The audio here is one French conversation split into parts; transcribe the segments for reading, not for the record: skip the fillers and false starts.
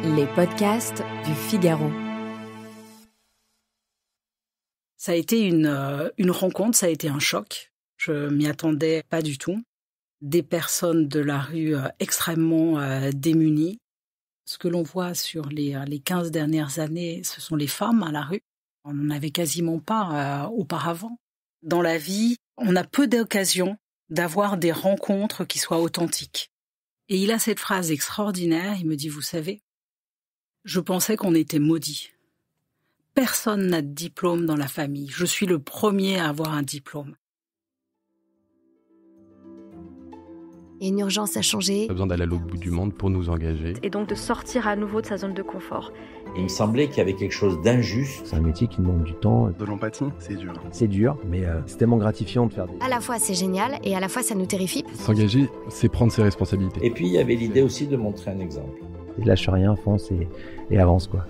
Les podcasts du Figaro. Ça a été une rencontre, ça a été un choc. Je m'y attendais pas du tout. Des personnes de la rue extrêmement démunies. Ce que l'on voit sur les 15 dernières années, ce sont les femmes à la rue. On n'en avait quasiment pas auparavant. Dans la vie, on a peu d'occasions d'avoir des rencontres qui soient authentiques. Et il a cette phrase extraordinaire, il me dit, vous savez, je pensais qu'on était maudits. Personne n'a de diplôme dans la famille. Je suis le premier à avoir un diplôme. Il y a une urgence à changer. On a besoin d'aller à l'autre bout du monde pour nous engager. Et donc de sortir à nouveau de sa zone de confort. Il me semblait qu'il y avait quelque chose d'injuste. C'est un métier qui demande du temps. De l'empathie, c'est dur. C'est dur, mais c'est tellement gratifiant de faire des... À la fois c'est génial et à la fois ça nous terrifie. S'engager, c'est prendre ses responsabilités. Et puis il y avait l'idée aussi de montrer un exemple. Et lâche rien, fonce et avance, quoi.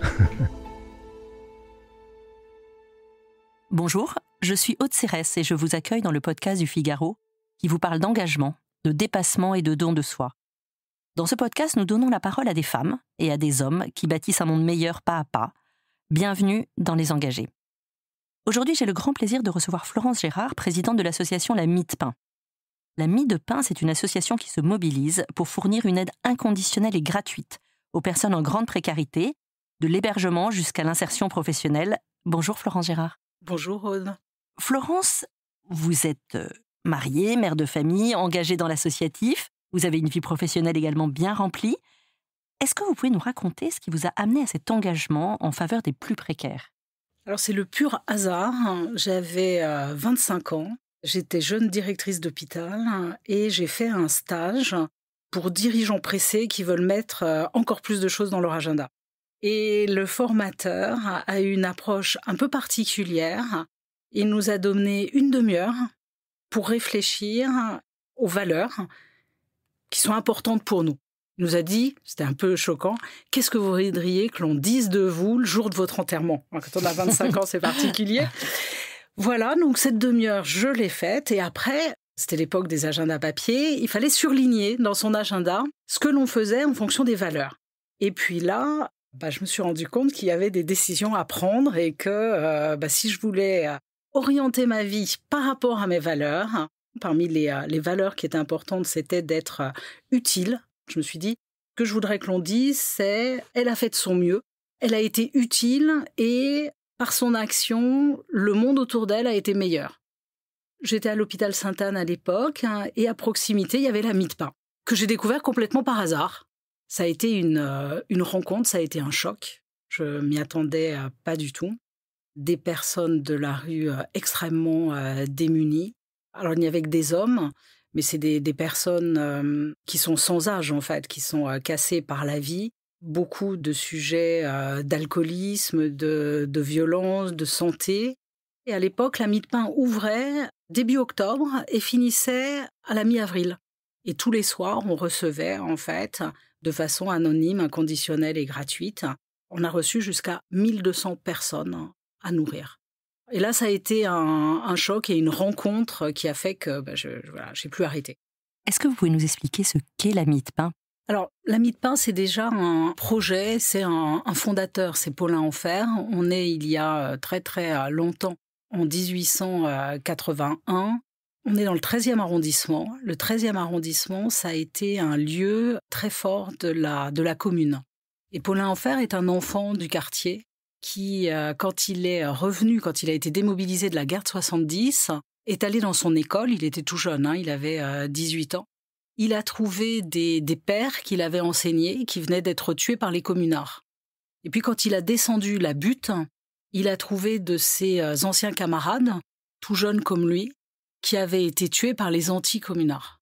Bonjour, je suis Aude Cérès et je vous accueille dans le podcast du Figaro qui vous parle d'engagement, de dépassement et de don de soi. Dans ce podcast, nous donnons la parole à des femmes et à des hommes qui bâtissent un monde meilleur pas à pas. Bienvenue dans Les Engagés. Aujourd'hui, j'ai le grand plaisir de recevoir Florence Gérard, présidente de l'association La Mie de Pain. La Mie de Pain, c'est une association qui se mobilise pour fournir une aide inconditionnelle et gratuite aux personnes en grande précarité, de l'hébergement jusqu'à l'insertion professionnelle. Bonjour Florence Gérard. Bonjour Aude. Florence, vous êtes mariée, mère de famille, engagée dans l'associatif. Vous avez une vie professionnelle également bien remplie. Est-ce que vous pouvez nous raconter ce qui vous a amené à cet engagement en faveur des plus précaires ? Alors c'est le pur hasard. J'avais 25 ans. J'étais jeune directrice d'hôpital et j'ai fait un stage pour dirigeants pressés qui veulent mettre encore plus de choses dans leur agenda. Et le formateur a eu une approche un peu particulière. Il nous a donné une demi-heure pour réfléchir aux valeurs qui sont importantes pour nous. Il nous a dit, c'était un peu choquant, qu'est-ce que vous voudriez que l'on dise de vous le jour de votre enterrement ? Quand on a 25 ans, c'est particulier. Voilà, donc cette demi-heure, je l'ai faite. Et après, c'était l'époque des agendas papier, il fallait surligner dans son agenda ce que l'on faisait en fonction des valeurs. Et puis là, je me suis rendu compte qu'il y avait des décisions à prendre et que si je voulais orienter ma vie par rapport à mes valeurs, parmi les valeurs qui étaient importantes, c'était d'être utile. Je me suis dit, ce que je voudrais que l'on dise, c'est « elle a fait de son mieux, elle a été utile et par son action, le monde autour d'elle a été meilleur ». J'étais à l'hôpital Sainte-Anne à l'époque et à proximité, il y avait la Mie de Pain, que j'ai découvert complètement par hasard. Ça a été une rencontre, ça a été un choc. Je m'y attendais pas du tout. Des personnes de la rue extrêmement démunies. Alors, il n'y avait que des hommes, mais c'est des personnes qui sont sans âge, en fait, qui sont cassées par la vie. Beaucoup de sujets d'alcoolisme, de violence, de santé. Et à l'époque, la Mie de Pain ouvrait début octobre et finissait à la mi-avril. Et tous les soirs, on recevait, en fait, de façon anonyme, inconditionnelle et gratuite. On a reçu jusqu'à 1200 personnes à nourrir. Et là, ça a été un choc et une rencontre qui a fait que j'ai plus arrêté. Est-ce que vous pouvez nous expliquer ce qu'est la Mie de Pain ? Alors, la Mie de Pain, c'est déjà un projet, c'est un fondateur, c'est Paulin Enfer. On est il y a très très longtemps, en 1881. On est dans le 13e arrondissement. Le 13e arrondissement, ça a été un lieu très fort de la commune. Et Paulin Enfer est un enfant du quartier qui, quand il est revenu, quand il a été démobilisé de la guerre de 70, est allé dans son école. Il était tout jeune, il avait 18 ans. Il a trouvé des pères qu'il avait enseignés qui venaient d'être tués par les communards. Et puis quand il a descendu la butte, il a trouvé de ses anciens camarades, tout jeunes comme lui, qui avaient été tués par les anti-communards.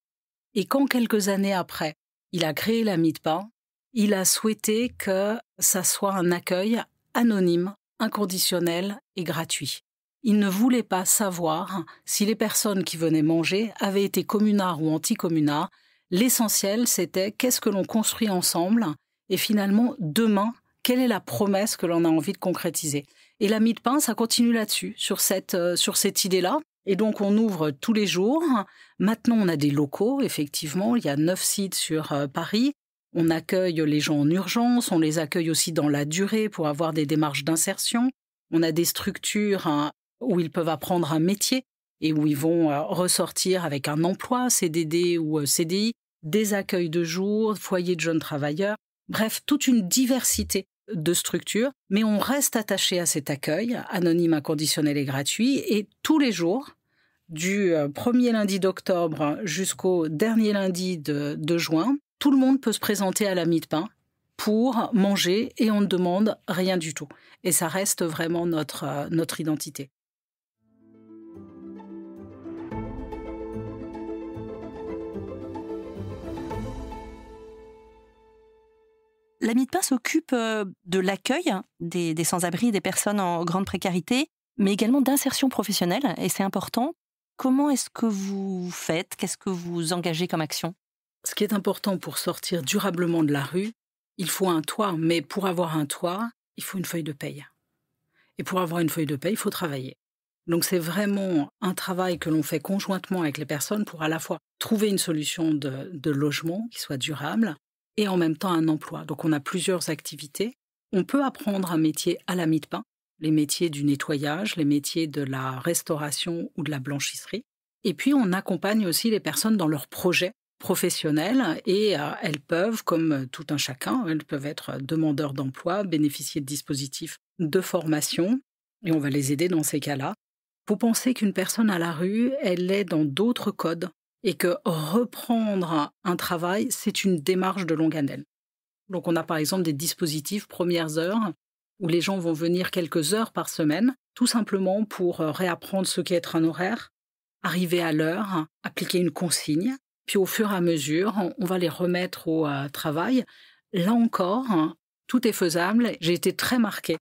Et quand, quelques années après, il a créé la Mie de Pain, il a souhaité que ça soit un accueil anonyme, inconditionnel et gratuit. Il ne voulait pas savoir si les personnes qui venaient manger avaient été communards ou anti-communards. L'essentiel, c'était qu'est-ce que l'on construit ensemble et finalement, demain, quelle est la promesse que l'on a envie de concrétiser. Et la Mie de Pain, ça continue là-dessus, sur cette idée-là. Et donc, on ouvre tous les jours. Maintenant, on a des locaux, effectivement. Il y a 9 sites sur Paris. On accueille les gens en urgence, on les accueille aussi dans la durée pour avoir des démarches d'insertion. On a des structures où ils peuvent apprendre un métier et où ils vont ressortir avec un emploi, CDD ou CDI, des accueils de jour, foyers de jeunes travailleurs. Bref, toute une diversité de structures, mais on reste attaché à cet accueil, anonyme, inconditionnel et gratuit, et tous les jours, du premier lundi d'octobre jusqu'au dernier lundi de juin, tout le monde peut se présenter à la Mie de Pin pour manger et on ne demande rien du tout. Et ça reste vraiment notre identité. La Mie de Pin s'occupe de l'accueil des sans-abri et des personnes en grande précarité, mais également d'insertion professionnelle, et c'est important. Comment est-ce que vous faites? Qu'est-ce que vous engagez comme action? Ce qui est important pour sortir durablement de la rue, il faut un toit, mais pour avoir un toit, il faut une feuille de paye. Et pour avoir une feuille de paye, il faut travailler. Donc c'est vraiment un travail que l'on fait conjointement avec les personnes pour à la fois trouver une solution de logement qui soit durable et en même temps un emploi. Donc on a plusieurs activités. On peut apprendre un métier à la Mie de Pin, les métiers du nettoyage, les métiers de la restauration ou de la blanchisserie. Et puis on accompagne aussi les personnes dans leurs projets professionnelles et elles peuvent, comme tout un chacun, elles peuvent être demandeurs d'emploi, bénéficier de dispositifs de formation et on va les aider dans ces cas-là. Faut penser qu'une personne à la rue, elle est dans d'autres codes et que reprendre un travail, c'est une démarche de longue haleine. Donc on a par exemple des dispositifs premières heures où les gens vont venir quelques heures par semaine, tout simplement pour réapprendre ce qu'est être un horaire, arriver à l'heure, appliquer une consigne. Puis au fur et à mesure, on va les remettre au travail. Là encore, tout est faisable. J'ai été très marquée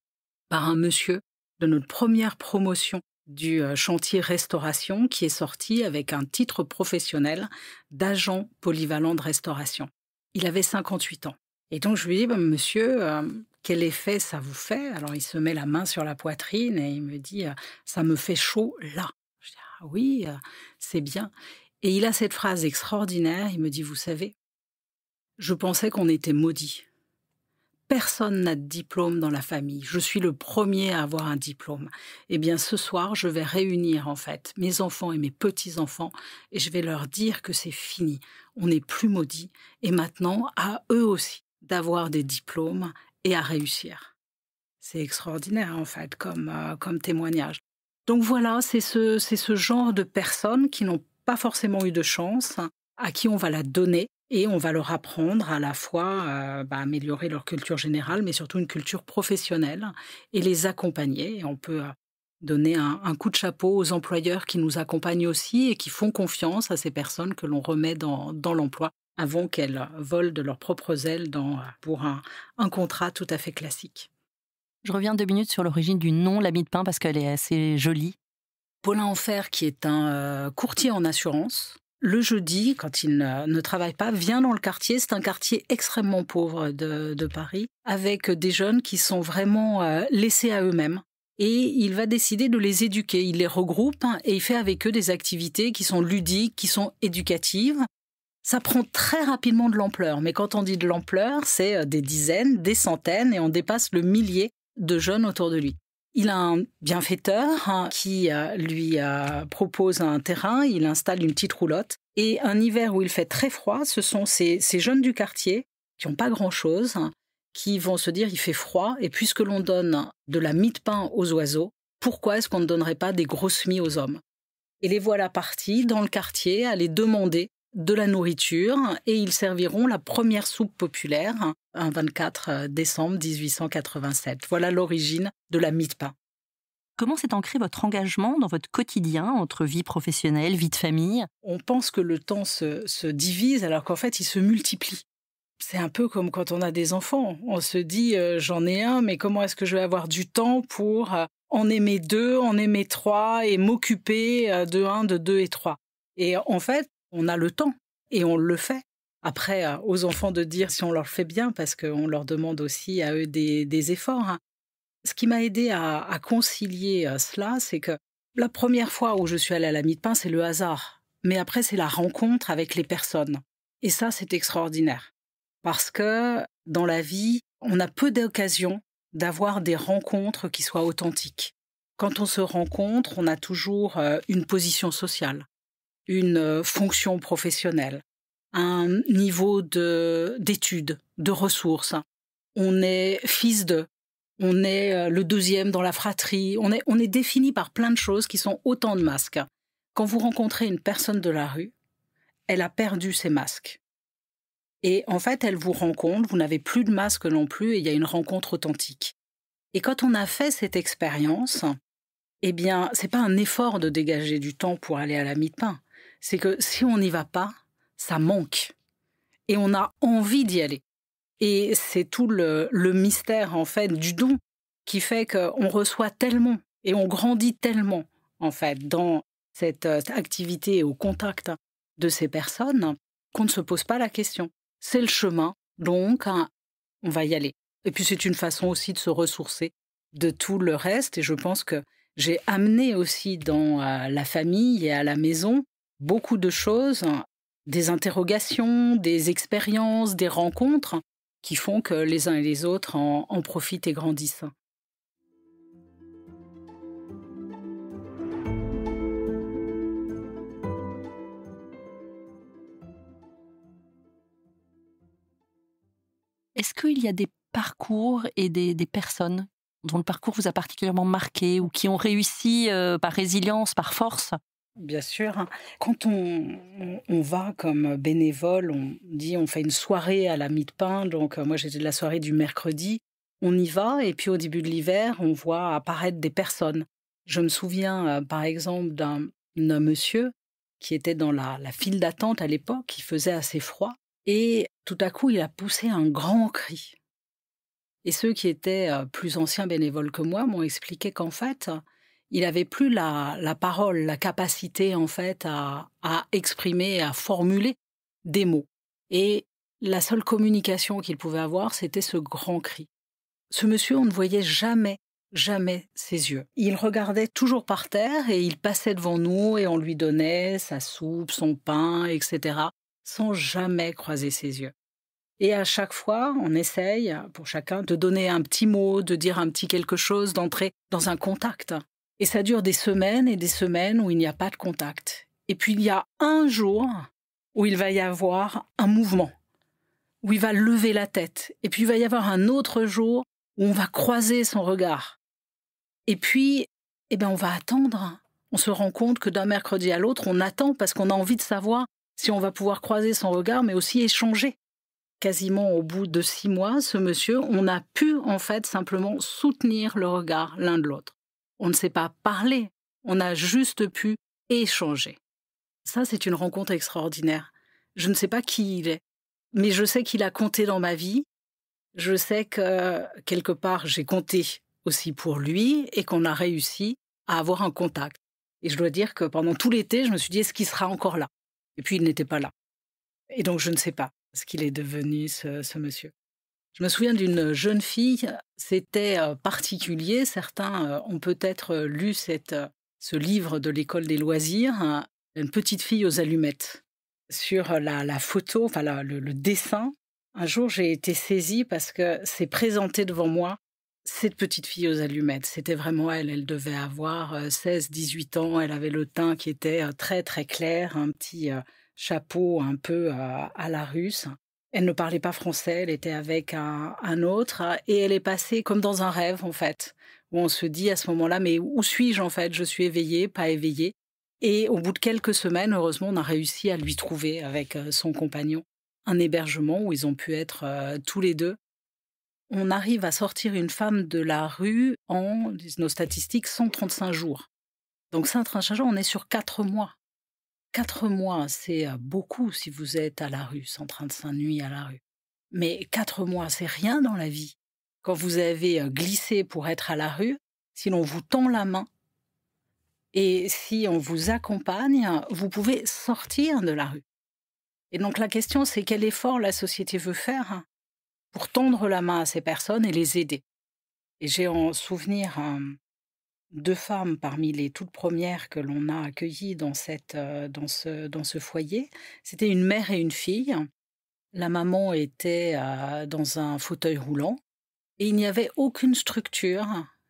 par un monsieur de notre première promotion du chantier restauration qui est sorti avec un titre professionnel d'agent polyvalent de restauration. Il avait 58 ans. Et donc je lui dis, monsieur, quel effet ça vous fait? Alors il se met la main sur la poitrine et il me dit, ça me fait chaud là. Je dis, ah oui, c'est bien. Et il a cette phrase extraordinaire, il me dit, vous savez, je pensais qu'on était maudits. Personne n'a de diplôme dans la famille. Je suis le premier à avoir un diplôme. Eh bien, ce soir, je vais réunir, en fait, mes enfants et mes petits-enfants et je vais leur dire que c'est fini. On n'est plus maudits. Et maintenant, à eux aussi d'avoir des diplômes et à réussir. C'est extraordinaire, en fait, comme témoignage. Donc voilà, c'est ce genre de personnes qui n'ont pas forcément eu de chance, à qui on va la donner et on va leur apprendre à la fois améliorer leur culture générale, mais surtout une culture professionnelle et les accompagner. Et on peut donner un coup de chapeau aux employeurs qui nous accompagnent aussi et qui font confiance à ces personnes que l'on remet dans l'emploi avant qu'elles volent de leurs propres ailes pour un contrat tout à fait classique. Je reviens 2 minutes sur l'origine du nom La Mie de Pin parce qu'elle est assez jolie. Paulin Enfer, qui est un courtier en assurance, le jeudi, quand il ne travaille pas, vient dans le quartier. C'est un quartier extrêmement pauvre de Paris, avec des jeunes qui sont vraiment laissés à eux-mêmes. Et il va décider de les éduquer. Il les regroupe et il fait avec eux des activités qui sont ludiques, qui sont éducatives. Ça prend très rapidement de l'ampleur. Mais quand on dit de l'ampleur, c'est des dizaines, des centaines, et on dépasse le millier de jeunes autour de lui. Il a un bienfaiteur qui lui propose un terrain, il installe une petite roulotte. Et un hiver où il fait très froid, ce sont ces jeunes du quartier qui n'ont pas grand-chose, qui vont se dire il fait froid, et puisque l'on donne de la mie de pain aux oiseaux, pourquoi est-ce qu'on ne donnerait pas des grosses mie aux hommes? Et les voilà partis dans le quartier à les demander de la nourriture et ils serviront la première soupe populaire un 24 décembre 1887. Voilà l'origine de la mie de pain. Comment s'est ancré votre engagement dans votre quotidien entre vie professionnelle, vie de famille? On pense que le temps se divise alors qu'en fait il se multiplie. C'est un peu comme quand on a des enfants. On se dit j'en ai un, mais comment est-ce que je vais avoir du temps pour en aimer 2, en aimer 3 et m'occuper de 1, de 2 et 3. Et en fait, on a le temps et on le fait. Après, aux enfants de dire si on leur fait bien, parce qu'on leur demande aussi à eux des efforts. Ce qui m'a aidé à concilier cela, c'est que la première fois où je suis allée à la Mie de Pain, c'est le hasard. Mais après, c'est la rencontre avec les personnes. Et ça, c'est extraordinaire. Parce que dans la vie, on a peu d'occasions d'avoir des rencontres qui soient authentiques. Quand on se rencontre, on a toujours une position sociale, une fonction professionnelle, un niveau d'études, de ressources. On est fils de, on est le deuxième dans la fratrie, on est défini par plein de choses qui sont autant de masques. Quand vous rencontrez une personne de la rue, elle a perdu ses masques. Et en fait, elle vous rencontre, vous n'avez plus de masque non plus, et il y a une rencontre authentique. Et quand on a fait cette expérience, eh bien, c'est pas un effort de dégager du temps pour aller à la mie de pain. C'est que si on n'y va pas, ça manque. Et on a envie d'y aller. Et c'est tout le mystère, en fait, du don qui fait qu'on reçoit tellement et on grandit tellement, en fait, dans cette activité et au contact de ces personnes qu'on ne se pose pas la question. C'est le chemin, donc on va y aller. Et puis c'est une façon aussi de se ressourcer de tout le reste. Et je pense que j'ai amené aussi dans la famille et à la maison beaucoup de choses, des interrogations, des expériences, des rencontres qui font que les uns et les autres en profitent et grandissent. Est-ce qu'il y a des parcours et des personnes dont le parcours vous a particulièrement marqué ou qui ont réussi par résilience, par force? Bien sûr. Quand on va comme bénévole, on fait une soirée à la mie de pain. Donc, moi, j'étais de la soirée du mercredi. On y va et puis au début de l'hiver, on voit apparaître des personnes. Je me souviens, par exemple, d'un monsieur qui était dans la file d'attente à l'époque, qui faisait assez froid. Et tout à coup, il a poussé un grand cri. Et ceux qui étaient plus anciens bénévoles que moi m'ont expliqué qu'en fait, il n'avait plus la parole, la capacité en fait à exprimer, à formuler des mots. Et la seule communication qu'il pouvait avoir, c'était ce grand cri. Ce monsieur, on ne voyait jamais ses yeux. Il regardait toujours par terre et il passait devant nous et on lui donnait sa soupe, son pain, etc., sans jamais croiser ses yeux. Et à chaque fois, on essaye, pour chacun, de donner un petit mot, de dire un petit quelque chose, d'entrer dans un contact. Et ça dure des semaines et des semaines où il n'y a pas de contact. Et puis il y a un jour où il va y avoir un mouvement, où il va lever la tête. Et puis il va y avoir un autre jour où on va croiser son regard. Et puis, on va attendre. On se rend compte que d'un mercredi à l'autre, on attend parce qu'on a envie de savoir si on va pouvoir croiser son regard, mais aussi échanger. Quasiment au bout de 6 mois, ce monsieur, on a pu en fait simplement soutenir le regard l'un de l'autre. On ne s'est pas parlé, on a juste pu échanger. Ça, c'est une rencontre extraordinaire. Je ne sais pas qui il est, mais je sais qu'il a compté dans ma vie. Je sais que, quelque part, j'ai compté aussi pour lui et qu'on a réussi à avoir un contact. Et je dois dire que pendant tout l'été, je me suis dit, est-ce qu'il sera encore là? Et puis, il n'était pas là. Et donc, je ne sais pas ce qu'il est devenu, ce monsieur. Je me souviens d'une jeune fille, c'était particulier. Certains ont peut-être lu ce livre de l'école des loisirs, une petite fille aux allumettes. Sur la photo, enfin le dessin, un jour j'ai été saisie parce que c'est présenté devant moi cette petite fille aux allumettes. C'était vraiment elle. Elle devait avoir 16-18 ans. Elle avait le teint qui était très très clair, un petit chapeau un peu à la russe. Elle ne parlait pas français, elle était avec un autre et elle est passée comme dans un rêve en fait, où on se dit à ce moment-là, mais où suis-je en fait? Je suis éveillée, pas éveillée. Et au bout de quelques semaines, heureusement, on a réussi à lui trouver avec son compagnon un hébergement où ils ont pu être tous les deux. On arrive à sortir une femme de la rue en, disent nos statistiques, 135 jours. Donc 135 jours, on est sur 4 mois. 4 mois, c'est beaucoup si vous êtes à la rue, 135 nuits à la rue. Mais 4 mois, c'est rien dans la vie. Quand vous avez glissé pour être à la rue, si l'on vous tend la main et si on vous accompagne, vous pouvez sortir de la rue. Et donc la question, c'est quel effort la société veut faire pour tendre la main à ces personnes et les aider. Et j'ai en souvenir 2 femmes parmi les toutes premières que l'on a accueillies dans ce foyer. C'était une mère et une fille. La maman était dans un fauteuil roulant et il n'y avait aucune structure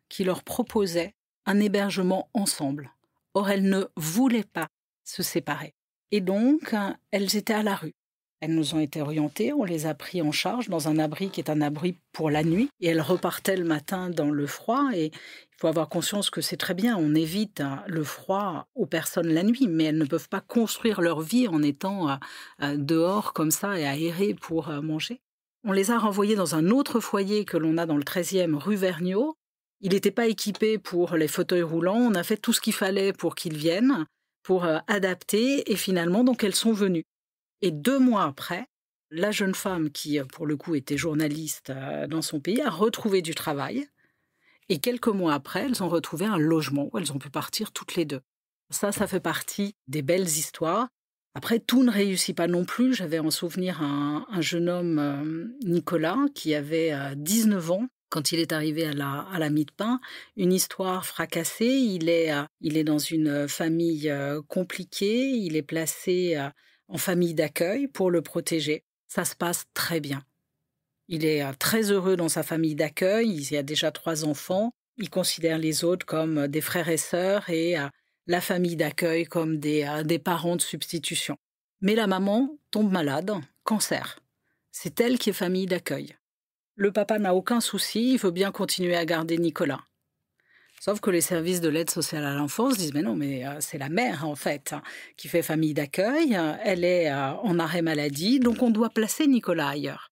qui leur proposait un hébergement ensemble. Or, elles ne voulaient pas se séparer. Et donc, elles étaient à la rue. Elles nous ont été orientées, on les a pris en charge dans un abri qui est un abri pour la nuit. Et elles repartaient le matin dans le froid. Et il faut avoir conscience que c'est très bien, on évite le froid aux personnes la nuit, mais elles ne peuvent pas construire leur vie en étant dehors comme ça et aérées pour manger. On les a renvoyées dans un autre foyer que l'on a dans le 13e rue Vergniaud. Il n'était pas équipé pour les fauteuils roulants. On a fait tout ce qu'il fallait pour qu'ils viennent, pour adapter. Et finalement, donc, elles sont venues. Et 2 mois après, la jeune femme qui, pour le coup, était journaliste dans son pays, a retrouvé du travail. Et quelques mois après, elles ont retrouvé un logement où elles ont pu partir toutes les deux. Ça fait partie des belles histoires. Après, tout ne réussit pas non plus. J'avais en souvenir un jeune homme, Nicolas, qui avait 19 ans quand il est arrivé à la Mie de Pin. Une histoire fracassée. Il est dans une famille compliquée. Il est placé en famille d'accueil pour le protéger. Ça se passe très bien. Il est très heureux dans sa famille d'accueil. Il y a déjà 3 enfants. Il considère les autres comme des frères et sœurs et la famille d'accueil comme des parents de substitution. Mais la maman tombe malade, cancer. C'est elle qui est famille d'accueil. Le papa n'a aucun souci, il veut bien continuer à garder Nicolas. Sauf que les services de l'aide sociale à l'enfance disent « mais non, mais c'est la mère en fait qui fait famille d'accueil, elle est en arrêt maladie, donc on doit placer Nicolas ailleurs ».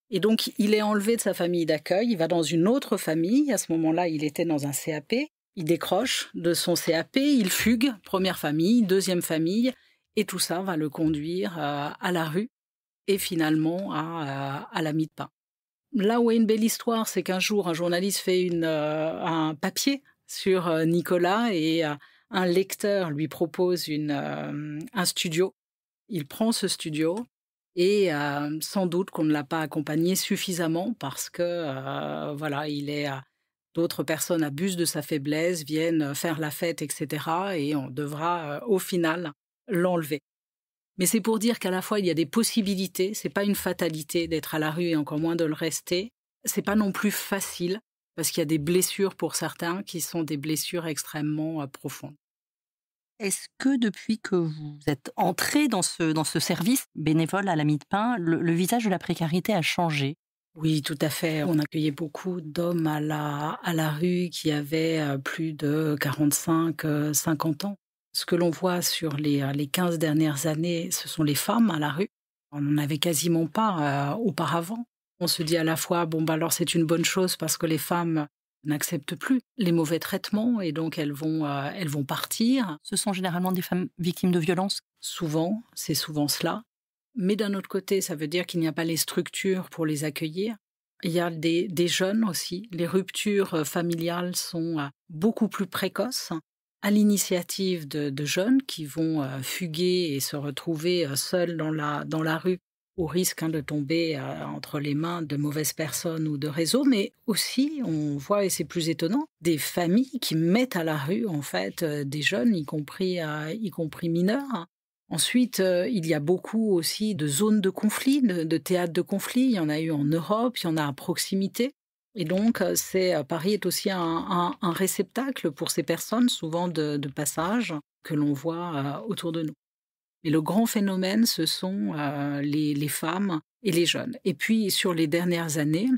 Et donc il est enlevé de sa famille d'accueil, il va dans une autre famille, à ce moment-là il était dans un CAP, il décroche de son CAP, il fugue, première famille, deuxième famille, et tout ça va le conduire à la rue et finalement à la Mie de Pin. Là où est une belle histoire, c'est qu'un jour, un journaliste fait un papier sur Nicolas et un lecteur lui propose un studio. Il prend ce studio et sans doute qu'on ne l'a pas accompagné suffisamment parce que d'autres personnes abusent de sa faiblesse, viennent faire la fête, etc. Et on devra au final l'enlever. Mais c'est pour dire qu'à la fois, il y a des possibilités. C'est pas une fatalité d'être à la rue et encore moins de le rester. C'est pas non plus facile parce qu'il y a des blessures pour certains qui sont des blessures extrêmement profondes. Est-ce que depuis que vous êtes entré dans ce service bénévole à la Mie de Pin, le visage de la précarité a changé ? Oui, tout à fait. On accueillait beaucoup d'hommes à la rue qui avaient plus de 45, 50 ans. Ce que l'on voit sur les 15 dernières années, ce sont les femmes à la rue. On n'en avait quasiment pas auparavant. On se dit à la fois, alors c'est une bonne chose parce que les femmes n'acceptent plus les mauvais traitements et donc elles vont partir. Ce sont généralement des femmes victimes de violences ? Souvent, c'est souvent cela. Mais d'un autre côté, ça veut dire qu'il n'y a pas les structures pour les accueillir. Il y a des jeunes aussi. Les ruptures familiales sont beaucoup plus précoces. À l'initiative de jeunes qui vont fuguer et se retrouver seuls dans la rue au risque de tomber entre les mains de mauvaises personnes ou de réseaux, mais aussi, on voit, et c'est plus étonnant, des familles qui mettent à la rue en fait des jeunes, y compris mineurs. Ensuite, il y a beaucoup aussi de zones de conflit, de théâtres de conflit. Il y en a eu en Europe, il y en a à proximité. Et donc, Paris est aussi un réceptacle pour ces personnes, souvent de passage, que l'on voit autour de nous. Mais le grand phénomène, ce sont les femmes et les jeunes. Et puis, sur les dernières années,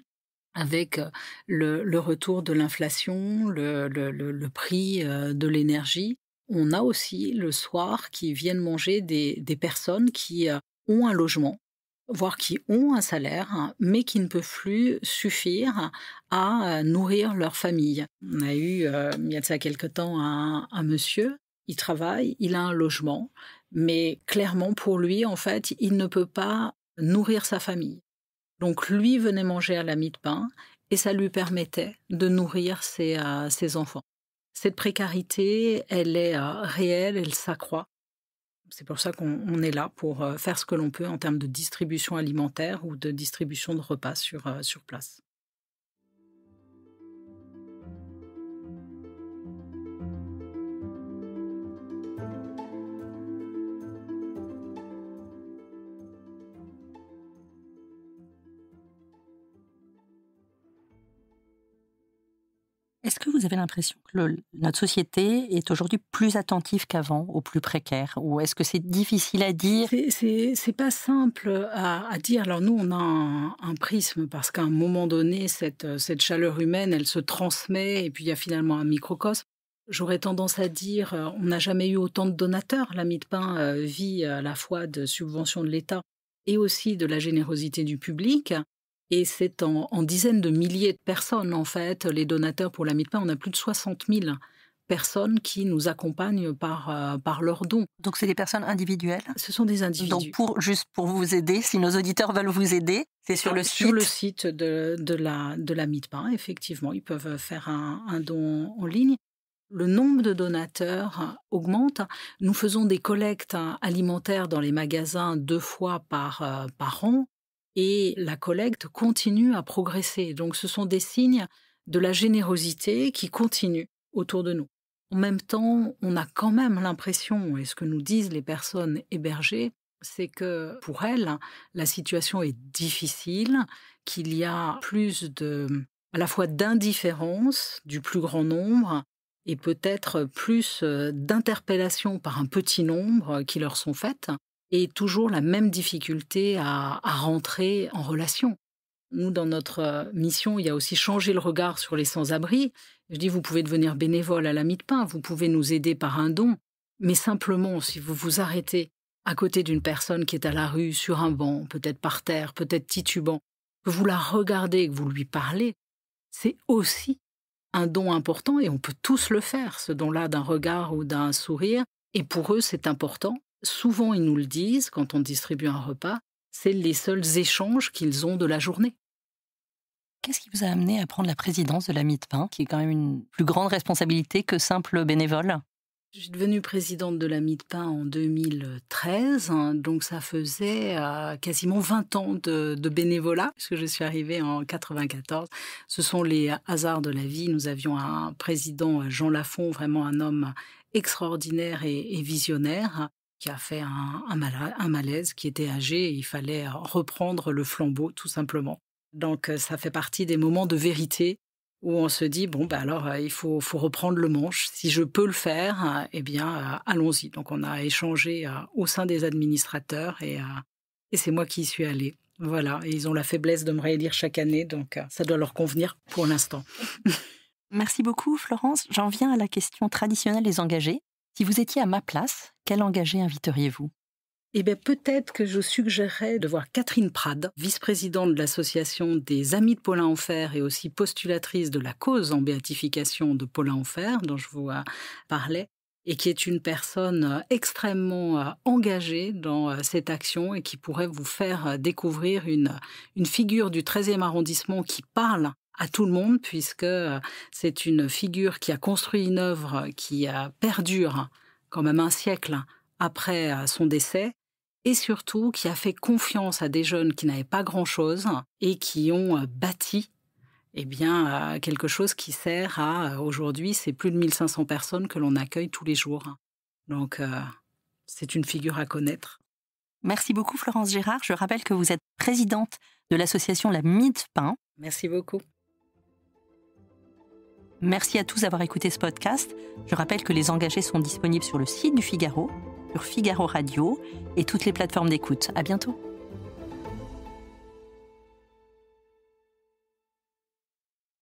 avec le retour de l'inflation, le prix de l'énergie, on a aussi le soir qui viennent manger des personnes qui ont un logement, voire qui ont un salaire, mais qui ne peuvent plus suffire à nourrir leur famille. On a eu, il y a de ça quelque temps, un monsieur, il travaille, il a un logement, mais clairement pour lui, en fait, il ne peut pas nourrir sa famille. Donc lui venait manger à la Mie de Pin et ça lui permettait de nourrir ses enfants. Cette précarité, elle est réelle, elle s'accroît. C'est pour ça qu'on est là pour faire ce que l'on peut en termes de distribution alimentaire ou de distribution de repas sur place. que vous avez l'impression que notre société est aujourd'hui plus attentive qu'avant aux plus précaires? Ou est-ce que c'est difficile à dire? C'est pas simple à dire. Alors nous, on a un prisme parce qu'à un moment donné, cette chaleur humaine, elle se transmet et puis il y a finalement un microcosme. J'aurais tendance à dire, on n'a jamais eu autant de donateurs. La Mie de Pain vit à la fois de subventions de l'État et aussi de la générosité du public. Et c'est en dizaines de milliers de personnes, en fait, les donateurs pour la Mie de Pain. On a plus de 60 000 personnes qui nous accompagnent par leurs dons. Donc c'est des personnes individuelles? Ce sont des individus. Donc juste pour vous aider, si nos auditeurs veulent vous aider, c'est sur le site? Sur le site de la Mie de Pain, effectivement. Ils peuvent faire un don en ligne. Le nombre de donateurs augmente. Nous faisons des collectes alimentaires dans les magasins 2 fois par an et la collecte continue à progresser. Donc ce sont des signes de la générosité qui continue autour de nous. En même temps, on a quand même l'impression, et ce que nous disent les personnes hébergées, c'est que pour elles, la situation est difficile, qu'il y a plus à la fois d'indifférence du plus grand nombre et peut-être plus d'interpellations par un petit nombre qui leur sont faites, et toujours la même difficulté à rentrer en relation. Nous, dans notre mission, il y a aussi changé le regard sur les sans-abri. Je dis, vous pouvez devenir bénévole à la Mie de Pain, vous pouvez nous aider par un don, mais simplement, si vous vous arrêtez à côté d'une personne qui est à la rue, sur un banc, peut-être par terre, peut-être titubant, que vous la regardez, que vous lui parlez, c'est aussi un don important et on peut tous le faire, ce don-là d'un regard ou d'un sourire. Et pour eux, c'est important. Souvent, ils nous le disent quand on distribue un repas, c'est les seuls échanges qu'ils ont de la journée. Qu'est-ce qui vous a amené à prendre la présidence de la Mie de Pain, qui est quand même une plus grande responsabilité que simple bénévole? Je suis devenue présidente de la Mie de Pain en 2013, donc ça faisait quasiment 20 ans de bénévolat, puisque je suis arrivée en 1994. Ce sont les hasards de la vie. Nous avions un président, Jean Lafont, vraiment un homme extraordinaire et visionnaire, qui a fait un malaise, qui était âgé, et il fallait reprendre le flambeau, tout simplement. Donc ça fait partie des moments de vérité où on se dit, il faut reprendre le manche. Si je peux le faire, allons-y. Donc on a échangé au sein des administrateurs et c'est moi qui y suis allée. Voilà, et ils ont la faiblesse de me réélire chaque année, donc ça doit leur convenir pour l'instant. Merci beaucoup Florence. J'en viens à la question traditionnelle des engagés. Si vous étiez à ma place, quel engagé inviteriez-vous? Peut-être que je suggérerais de voir Catherine Prade, vice-présidente de l'association des Amis de Paulin-Enfer et aussi postulatrice de la cause en béatification de Paulin-Enfer, dont je vous parlais, et qui est une personne extrêmement engagée dans cette action et qui pourrait vous faire découvrir une figure du 13e arrondissement qui parle à tout le monde, puisque c'est une figure qui a construit une œuvre qui perdure quand même un siècle après son décès, et surtout qui a fait confiance à des jeunes qui n'avaient pas grand-chose et qui ont bâti quelque chose qui sert aujourd'hui, c'est plus de 1500 personnes que l'on accueille tous les jours. Donc, c'est une figure à connaître. Merci beaucoup Florence Gérard. Je rappelle que vous êtes présidente de l'association La Mie de Pain. Merci beaucoup. Merci à tous d'avoir écouté ce podcast. Je rappelle que les engagés sont disponibles sur le site du Figaro, sur Figaro Radio et toutes les plateformes d'écoute. À bientôt.